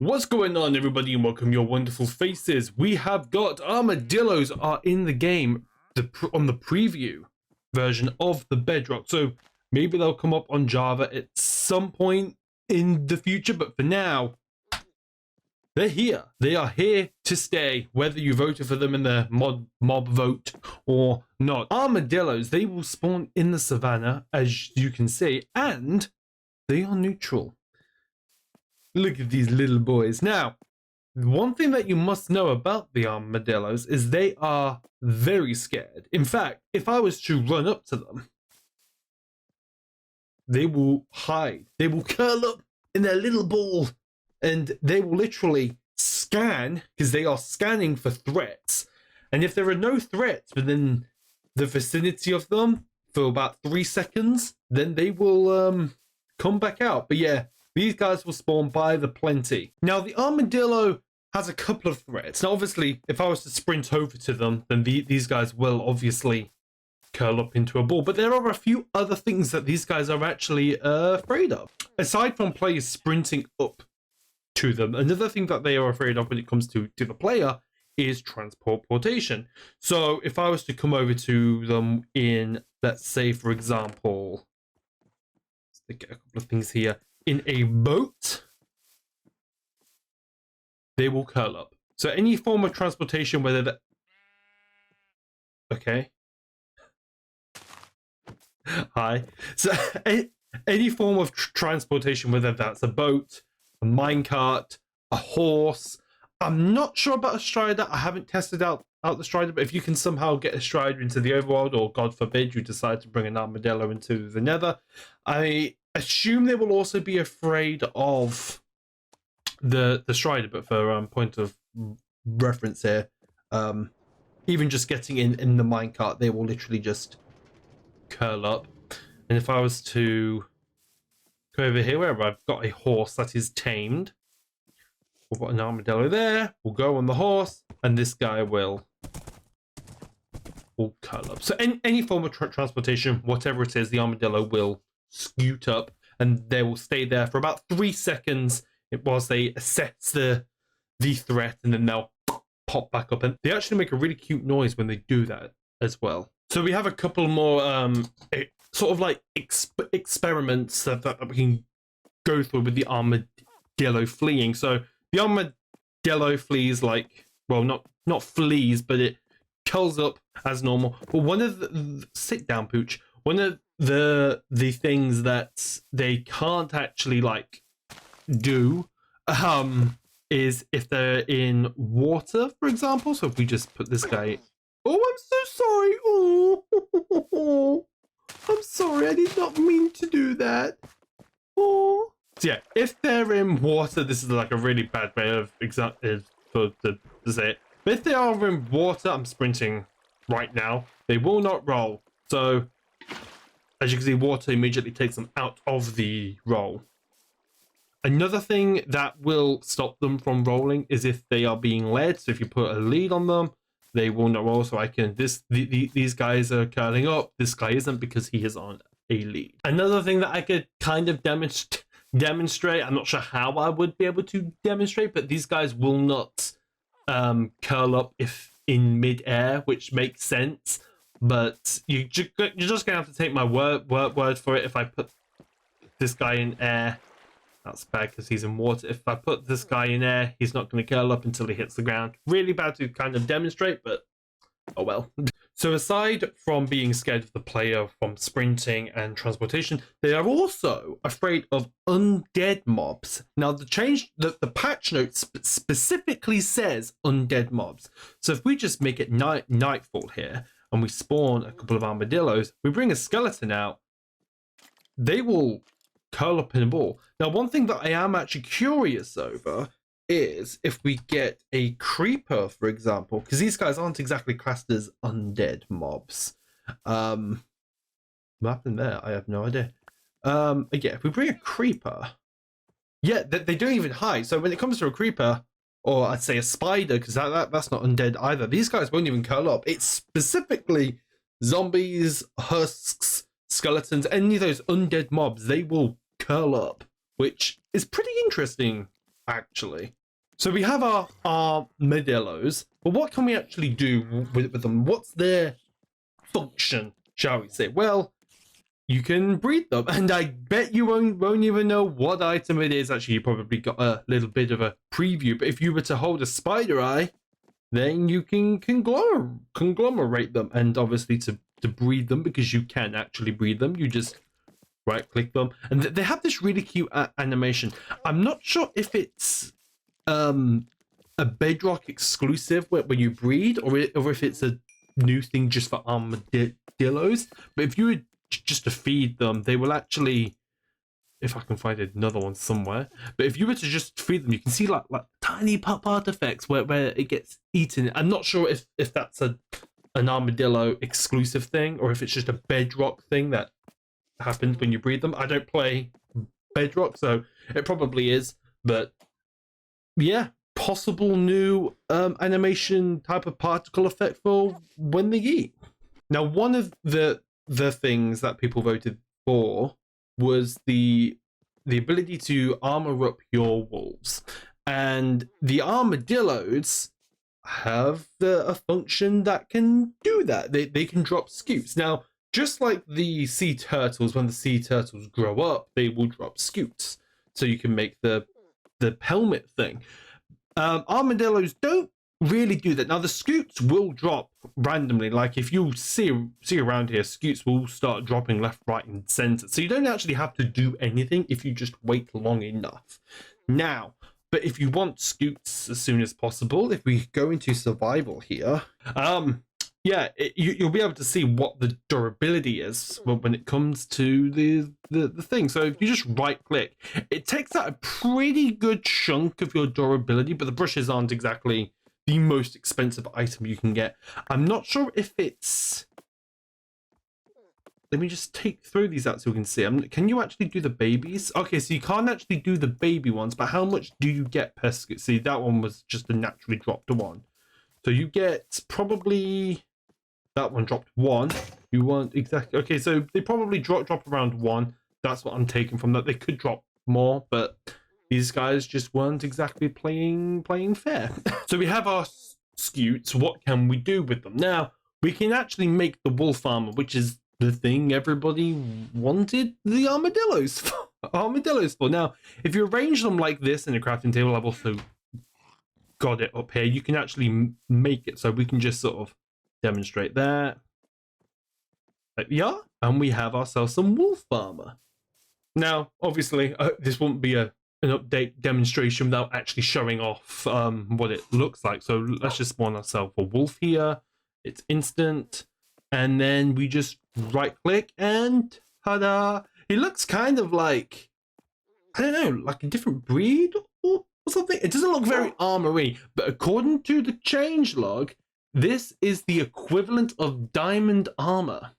What's going on, everybody, and welcome your wonderful faces. We have got Armadillos are in the game on the preview version of the Bedrock. So maybe they'll come up on Java at some point in the future, but for now, they're here. They are here to stay, whether you voted for them in the mob vote or not. Armadillos, they will spawn in the savannah, as you can see, and they are neutral. Look at these little boys. Now, one thing that you must know about the armadillos is they are very scared. In fact, if I was to run up to them, they will hide. They will curl up in their little ball and they will literally scan, because they are scanning for threats. And if there are no threats within the vicinity of them for about 3 seconds, then they will come back out. But yeah, these guys will spawn by the plenty. Now, the armadillo has a couple of threats. Now, obviously, if I was to sprint over to them, then these guys will obviously curl up into a ball. But there are a few other things that these guys are actually afraid of. Aside from players sprinting up to them, another thing that they are afraid of when it comes to the player is transportation. So if I was to come over to them in, let's say, for example, let's get a couple of things here. In a boat, they will curl up. So any form of transportation, whether that... Okay. Hi. So any form of transportation, whether that's a boat, a minecart, a horse. I'm not sure about a strider. I haven't tested out the strider, but if you can somehow get a strider into the overworld, or God forbid you decide to bring an armadillo into the nether, I assume they will also be afraid of the strider. But for point of reference here, even just getting in the minecart, they will literally just curl up. And if I was to go over here where I've got a horse that is tamed, we'll put an armadillo there, we'll go on the horse, and this guy will curl up. So any form of transportation, whatever it is, the armadillo will scoot up, and they will stay there for about 3 seconds whilst they assess the threat, and then they'll pop back up. And they actually make a really cute noise when they do that as well. So we have a couple more sort of like experiments that we can go through with the armadillo fleeing. So the armadillo flees like, well, not flees, but it curls up as normal. But one of the sit down, Pooch. One of the things that they can't actually like do is if they're in water, for example. So if we just put this guy, oh, I'm so sorry. Oh, I'm sorry. I did not mean to do that. Oh. So yeah, if they're in water, this is like a really bad way of to say it. But if they are in water, I'm sprinting right now. They will not roll. So as you can see, water immediately takes them out of the roll. Another thing that will stop them from rolling is if they are being led. So if you put a lead on them, they will not roll. So I can these guys are curling up. This guy isn't, because he is on a lead. Another thing that I could kind of demonstrate. I'm not sure how I would be able to demonstrate, but these guys will not curl up if in mid-air, which makes sense. But you're just gonna have to take my word for it. If I put this guy in air, that's bad because he's in water. If I put this guy in air, he's not going to curl up until he hits the ground. Really bad to kind of demonstrate, but oh well. So aside from being scared of the player from sprinting and transportation, they are also afraid of undead mobs. Now the patch note specifically says undead mobs. So if we just make it nightfall here, and we spawn a couple of armadillos, we bring a skeleton out, they will curl up in a ball. Now, one thing that I am actually curious over is if we get a creeper, for example, because these guys aren't exactly classed as undead mobs. What happened there? I have no idea. Yeah, if we bring a creeper, yeah, they don't even hide. So when it comes to a creeper, or I'd say a spider, because that's not undead either, these guys won't even curl up. It's specifically zombies, husks, skeletons, any of those undead mobs, they will curl up, which is pretty interesting, actually. So we have our armadillos, but what can we actually do with them? What's their function, shall we say? Well, you can breed them, and I bet you won't even know what item it is. Actually, you probably got a little bit of a preview, but if you were to hold a spider eye, then you can conglomerate them, and obviously to breed them, because you can actually breed them, you just right click them, and they have this really cute animation. I'm not sure if it's a Bedrock exclusive where you breed, or if it's a new thing just for armadillos. But if you were just to feed them, they will actually, if I can find another one somewhere, but if you were to just feed them, you can see like tiny pop artifacts where it gets eaten. I'm not sure if that's an armadillo exclusive thing, or if it's just a Bedrock thing that happens when you breed them. I don't play Bedrock, so it probably is, but yeah, possible new animation type of particle effect for when they eat. Now, one of the things that people voted for was the ability to armor up your wolves, and the armadillos have a function that can do that. They can drop scoops. Now, just like the sea turtles, when the sea turtles grow up, they will drop scoops, so you can make the helmet thing. Armadillos don't really do that. Now, the scoots will drop randomly. Like if you see around here, scoots will start dropping left, right, and center. So you don't actually have to do anything if you just wait long enough. Now, but if you want scoots as soon as possible, if we go into survival here, yeah, you'll be able to see what the durability is when it comes to the thing. So if you just right click, it takes out a pretty good chunk of your durability, but the brushes aren't exactly the most expensive item you can get. I'm not sure if it's... Let me just take through these out so we can see. Can you actually do the babies? Okay, so you can't actually do the baby ones, but how much do you get per scoot? See, that one was just a naturally dropped one. So you get probably... That one dropped 1. You want exactly... Okay, so they probably drop around 1. That's what I'm taking from that. They could drop more, but these guys just weren't exactly playing fair. So we have our scoots. What can we do with them? Now, we can actually make the wolf armor, which is the thing everybody wanted the armadillos for. Now, if you arrange them like this in a crafting table, I've also got it up here. You can actually make it, so we can just sort of demonstrate that. Yeah, and we have ourselves some wolf armor. Now, obviously, this won't be an update demonstration without actually showing off what it looks like. So let's just spawn ourselves a wolf here. It's instant, and then we just right click and ta-da! It looks kind of like, I don't know, like a different breed or something. It doesn't look very armory, but according to the changelog, this is the equivalent of diamond armor.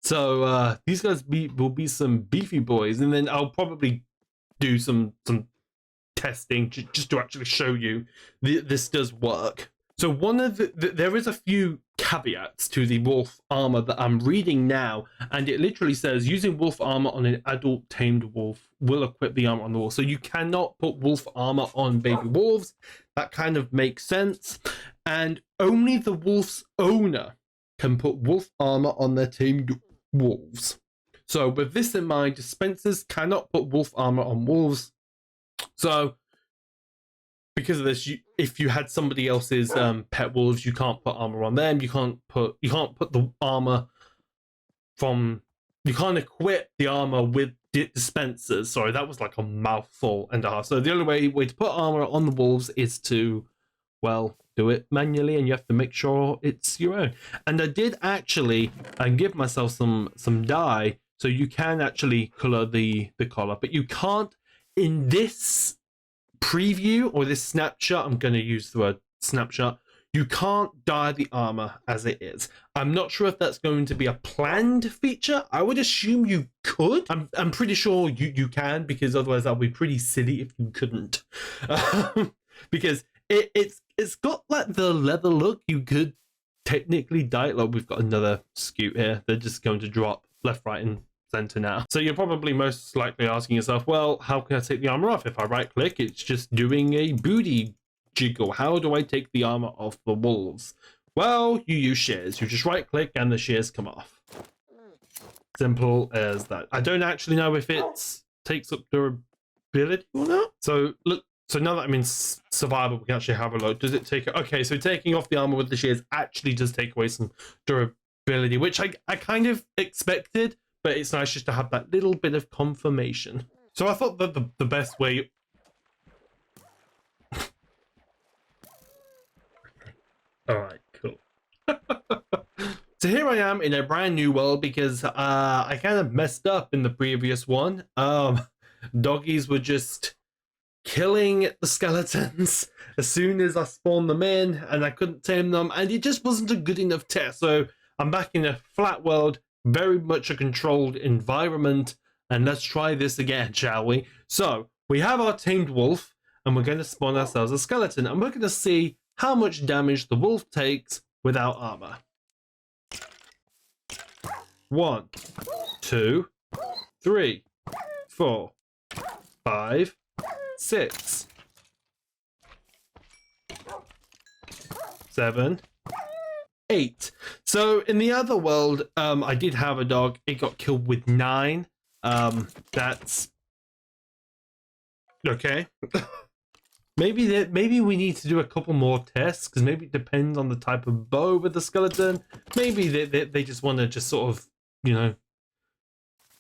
So these guys will be some beefy boys, and then I'll probably do some testing just to actually show you this does work. So one of there is a few caveats to the wolf armor that I'm reading now, and it literally says using wolf armor on an adult tamed wolf will equip the armor on the wolf. So you cannot put wolf armor on baby wolves. That kind of makes sense. And only the wolf's owner can put wolf armor on their tamed wolves. So with this in mind, dispensers cannot put wolf armor on wolves. So because of this, if you had somebody else's pet wolves, you can't put armor on them. You can't put the armor from... You can't equip the armor with dispensers. Sorry, that was like a mouthful and a half. So the only way to put armor on the wolves is to, well, do it manually, and you have to make sure it's your own. And I did actually give myself some dye, so you can actually color the collar, but you can't in this preview or this snapshot. I'm going to use the word snapshot. You can't dye the armor as it is. I'm not sure if that's going to be a planned feature. I would assume you could. I'm pretty sure you can, because otherwise that would be pretty silly if you couldn't. Because it's got like the leather look. You could technically dye it. Like, we've got another scoot here. They're just going to drop left, right, and center now. So you're probably most likely asking yourself, well, how can I take the armor off? If I right click, it's just doing a booty jiggle. How do I take the armor off the wolves? Well, you use shears. You just right click and the shears come off. Simple as that. I don't actually know if it takes up durability or not. So look, so now that I'm in survival, we can actually have a look. Does it take? Okay, so taking off the armor with the shears actually does take away some durability, which I kind of expected, but it's nice just to have that little bit of confirmation. So I thought that the best way. All right, cool. So here I am in a brand new world because I kind of messed up in the previous one. Doggies were just killing the skeletons as soon as I spawned them in, and I couldn't tame them, and it just wasn't a good enough test. So I'm back in a flat world, very much a controlled environment, and let's try this again, shall we? So we have our tamed wolf, and we're going to spawn ourselves a skeleton, and we're going to see how much damage the wolf takes without armor. 1, 2, 3, 4, 5, 6, 7, 8. So in the other world, I did have a dog. It got killed with 9. That's okay. Maybe we need to do a couple more tests, because maybe it depends on the type of bow with the skeleton. Maybe they just want to just sort of, you know,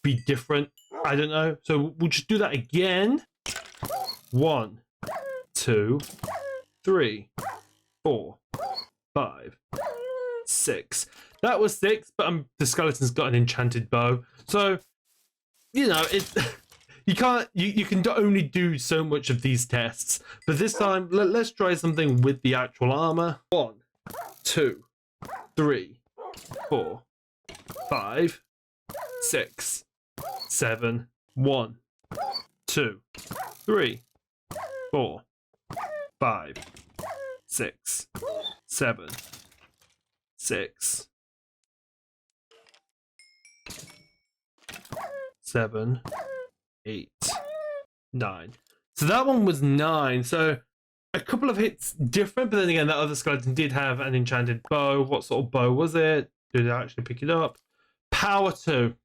be different. I don't know. So we'll just do that again. 1, 2, 3, 4, 5, 6. That was 6, but the skeleton's got an enchanted bow. So, you know, it's you can't. You can only do so much of these tests. But this time, let's try something with the actual armor. 1, 2, 3, 4, 5, 6, 7. 1, 2, 3, 4, 5, 6, 7, 6, 7, 8, 9. So that one was 9. So a couple of hits different, but then again, that other skeleton did have an enchanted bow. What sort of bow was it? Did I actually pick it up? Power 2.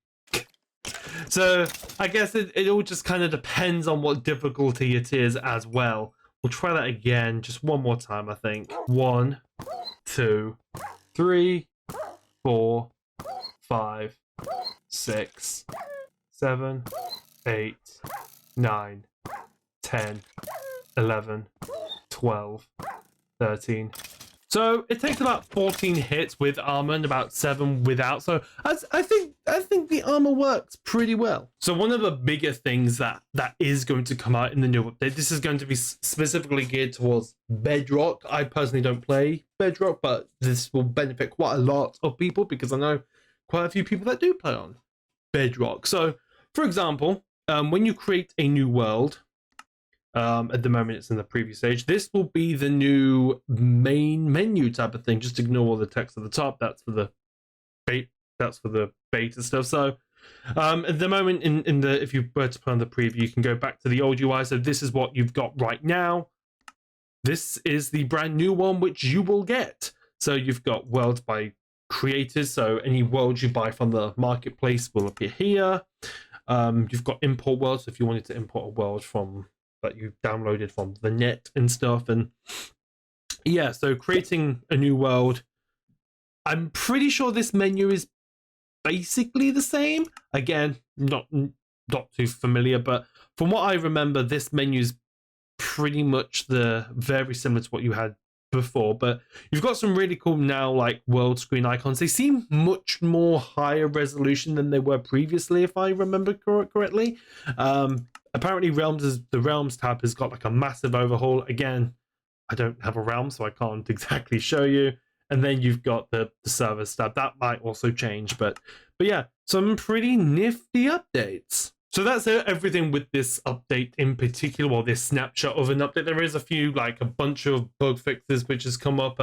So I guess it all just kind of depends on what difficulty it is as well. We'll try that again, just one more time, I think. 1, 2, 3, 4, 5, 6, 7, 8, 9, 10, 11, 12, 13. So it takes about 14 hits with armor and about 7 without. So I think the armor works pretty well. So one of the bigger things that is going to come out in the new update, this is going to be specifically geared towards Bedrock. I personally don't play Bedrock, but this will benefit quite a lot of people because I know quite a few people that do play on Bedrock. So for example, when you create a new world, at the moment it's in the preview stage, this will be the new main menu type of thing. Just ignore all the text at the top. That's for the beta stuff. So at the moment in the, if you were to play on the preview, you can go back to the old UI. So this is what you've got right now. This is the brand new one which you will get. So you've got worlds by creators, so any world you buy from the marketplace will appear here. You've got import worlds, so if you wanted to import a world from that you downloaded from the net and stuff. And yeah, so creating a new world, I'm pretty sure this menu is basically the same. Again, not too familiar, but from what I remember, this menu is pretty much very similar to what you had before. But you've got some really cool now like world screen icons. They seem much more higher resolution than they were previously, if I remember correctly. Apparently the realms tab has got like a massive overhaul. Again, I don't have a realm, so I can't exactly show you. And then you've got the service tab that might also change, but yeah, some pretty nifty updates. So that's everything with this update in particular, or this snapshot of an update. There is a bunch of bug fixes which has come up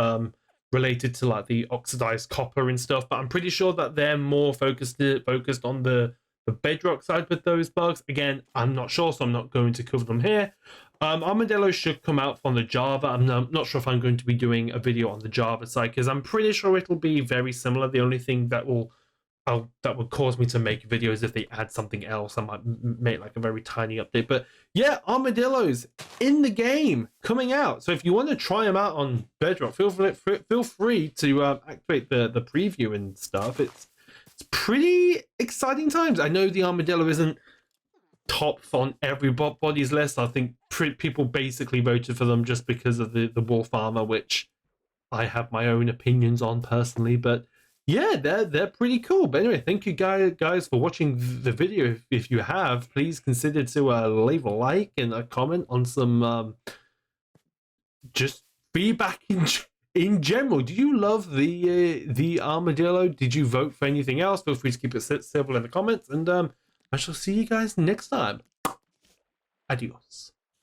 related to like the oxidized copper and stuff, but I'm pretty sure that they're more focused on the the bedrock side with those bugs. Again, I'm not sure, so I'm not going to cover them here. Armadillos should come out from the Java. I'm not sure if I'm going to be doing a video on the Java side, because I'm pretty sure it'll be very similar. The only thing that would cause me to make videos if they add something else. I might make like a very tiny update. But yeah, Armadillos in the game coming out. So if you want to try them out on Bedrock, feel free to activate the preview and stuff. It's pretty exciting times. I know the Armadillo isn't top on everybody's list. I think people basically voted for them just because of the wolf armor, which I have my own opinions on personally, but yeah, they're pretty cool. But anyway, thank you guys for watching the video. If you have, please consider to leave a like and a comment on some just feedback in general. Do you love the Armadillo? Did you vote for anything else? Feel free to keep it civil in the comments, and I shall see you guys next time. Adios.